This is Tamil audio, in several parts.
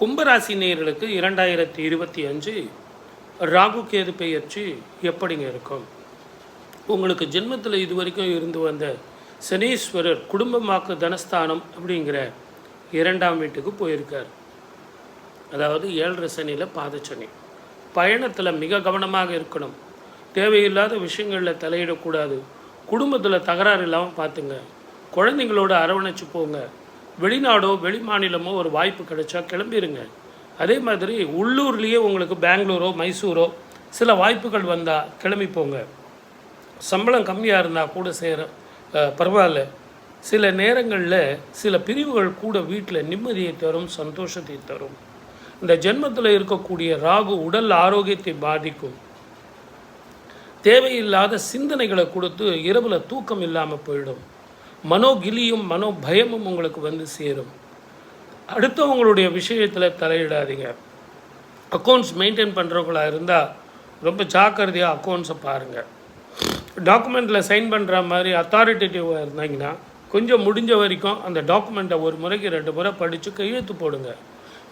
கும்பராசி நேயர்களுக்கு 2025 ராகு கேது பெயர்ச்சி எப்படிங்க இருக்கும்? உங்களுக்கு ஜென்மத்தில் இதுவரைக்கும் இருந்து வந்த சனீஸ்வரர் குடும்பமாக்கு தனஸ்தானம் அப்படிங்கிற 2ஆம் வீட்டுக்கு போயிருக்கார். அதாவது 7.5 சனியில் பாதச்சனி. பயணத்தில் மிக கவனமாக இருக்கணும். தேவையில்லாத விஷயங்களில் தலையிடக்கூடாது. குடும்பத்தில் தகராறு இல்லாமல் பார்த்துங்க. குழந்தைங்களோட அரவணைச்சு போங்க. வெளிநாடோ வெளி மாநிலமோ ஒரு வாய்ப்பு கிடைச்சா கிளம்பிடுங்க. அதே மாதிரி உள்ளூர்லேயே உங்களுக்கு பெங்களூரோ மைசூரோ சில வாய்ப்புகள் வந்தால் கிளம்பி போங்க. சம்பளம் கம்மியாக இருந்தால் கூட பரவாயில்ல. சில நேரங்களில் சில பிரிவுகள் கூட வீட்டில் நிம்மதியை தரும், சந்தோஷத்தை தரும். இந்த ஜென்மத்தில் இருக்கக்கூடிய ராகு உடல் ஆரோக்கியத்தை பாதிக்கும். தேவையில்லாத சிந்தனைகளை கொடுத்து இரவில் தூக்கம் இல்லாமல் போயிடும். மனோகிலியும் மனோபயமும் உங்களுக்கு வந்து சேரும். அடுத்தவங்களுடைய விஷயத்தில் தலையிடாதீங்க. அக்கௌண்ட்ஸ் மெயின்டைன் பண்ணுறவங்களா இருந்தால் ரொம்ப ஜாக்கிரதையாக அக்கௌண்ட்ஸை பாருங்கள். டாக்குமெண்ட்டில் சைன் பண்ணுற மாதிரி அத்தாரிட்டேட்டிவாக இருந்தாங்கன்னா கொஞ்சம் முடிஞ்ச வரைக்கும் அந்த டாக்குமெண்ட்டை ஒரு முறைக்கு 2 முறை படித்து கையெழுத்து போடுங்க.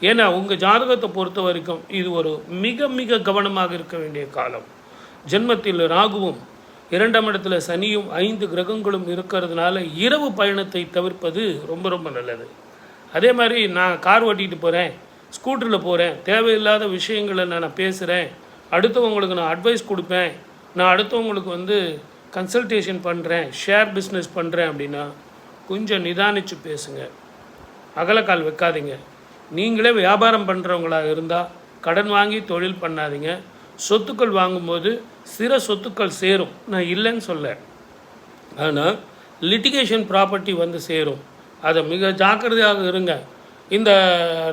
ஏன்னா உங்கள் ஜாதகத்தை பொறுத்த வரைக்கும் இது ஒரு மிக மிக கவனமாக இருக்க வேண்டிய காலம். ஜென்மத்தில் ராகுவும் 2ஆம் இடத்துல சனியும் 5 கிரகங்களும் இருக்கிறதுனால இரவு பயணத்தை தவிர்ப்பது ரொம்ப ரொம்ப நல்லது. அதே மாதிரி நான் கார் ஓட்டிகிட்டு போகிறேன், ஸ்கூட்டரில் போகிறேன், தேவையில்லாத விஷயங்களை நான் பேசுகிறேன், அடுத்தவங்களுக்கு நான் அட்வைஸ் கொடுப்பேன், நான் அடுத்தவங்களுக்கு கன்சல்டேஷன் பண்ணுறேன், ஷேர் பிஸ்னஸ் பண்ணுறேன் அப்படின்னா கொஞ்சம் நிதானித்து பேசுங்க. அகலக்கால் வைக்காதீங்க. நீங்களே வியாபாரம் பண்ணுறவங்களாக இருந்தால் கடன் வாங்கி தொழில் பண்ணாதீங்க. சொத்துக்கள் வாங்கும்போது சில சொத்துக்கள் சேரும், நான் இல்லைன்னு சொல்ல. ஆனால் லிட்டிகேஷன் ப்ராப்பர்ட்டி சேரும். அதை மிக ஜாக்கிரதையாக இருங்க. இந்த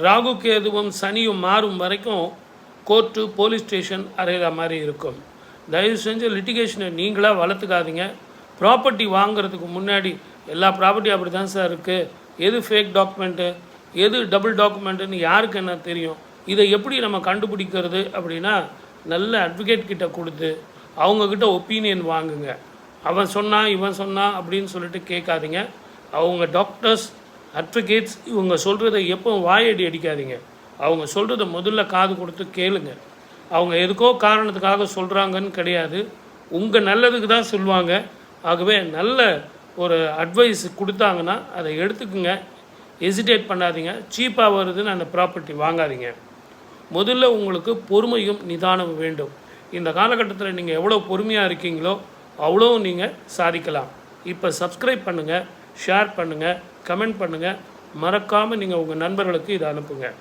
ராகு கேதுவும் சனியும் மாறும் வரைக்கும் கோர்ட்டு போலீஸ் ஸ்டேஷன் அறையிற மாதிரி இருக்கும். தயவு செஞ்சு லிட்டிகேஷனை நீங்களாக வளர்த்துக்காதீங்க. ப்ராப்பர்ட்டி வாங்குறதுக்கு முன்னாடி எல்லா ப்ராப்பர்ட்டியும் அப்படி தான் சார் இருக்குது, எது ஃபேக் டாக்குமெண்ட்டு எது டபுள் டாக்குமெண்ட்டுன்னு யாருக்கு என்ன தெரியும்? இதை எப்படி நம்ம கண்டுபிடிக்கிறது அப்படின்னா நல்ல அட்வொகேட் கிட்ட கொடுத்து அவங்கக்கிட்ட ஒப்பீனியன் வாங்குங்க. அவன் சொன்னான் இவன் சொன்னான் அப்படின்னு சொல்லிட்டு கேட்காதீங்க. அவங்க டாக்டர்ஸ் அட்வொகேட்ஸ் இவங்க சொல்கிறத எப்போ வாயடி அடிக்காதீங்க. அவங்க சொல்கிறத முதல்ல காது கொடுத்து கேளுங்க. அவங்க எதுக்கோ காரணத்துக்காக சொல்கிறாங்கன்னு கிடையாது, உங்கள் நல்லதுக்கு தான் சொல்லுவாங்க. ஆகவே நல்ல ஒரு அட்வைஸ் கொடுத்தாங்கன்னா அதை எடுத்துக்குங்க. ஹெசிடேட் பண்ணாதீங்க. சீப்பாக வருதுன்னு அந்த ப்ராப்பர்ட்டி வாங்காதீங்க. முதல்ல உங்களுக்கு பொறுமையும் நிதானமும் வேண்டும். இந்த காலகட்டத்தில் நீங்கள் எவ்வளோ பொறுமையாக இருக்கீங்களோ அவ்வளோ நீங்கள் சாதிக்கலாம். இப்போ சப்ஸ்கிரைப் பண்ணுங்கள், ஷேர் பண்ணுங்கள், கமெண்ட் பண்ணுங்கள். மறக்காமல் நீங்கள் உங்கள் நண்பர்களுக்கு இதை அனுப்புங்க.